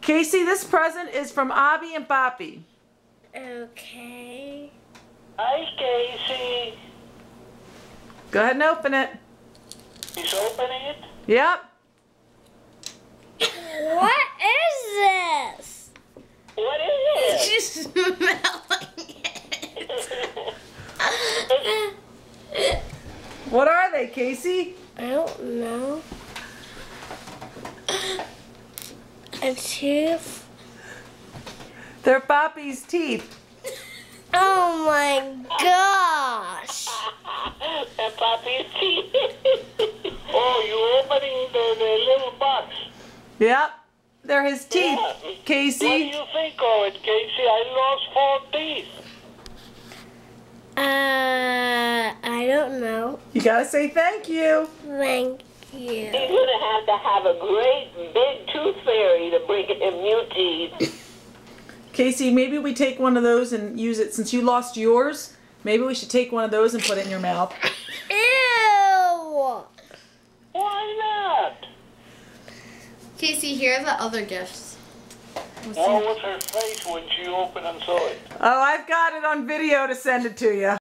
Casey, this present is from Abby and Boppy. Okay. Hi, Casey. Go ahead and open it. He's opening it? Yep. What is this? What is it? She's smelling it. What are they, Casey? I don't know. A tooth. They're Boppy's teeth. Oh my gosh. And Poppy's teeth. Oh, you opening the little box. Yep. They're his teeth, Yeah. Casey. What do you think of it, Casey? I lost 4 teeth. I don't know. You gotta say thank you. Thank you. He's gonna have to have a great big tooth fairy to bring him new teeth. Casey, maybe we take one of those and use it since you lost yours. Maybe we should take one of those and put it in your mouth. Ew. Why not? Casey, here are the other gifts. What was her face when she opened and saw it? Oh, I've got it on video to send it to you.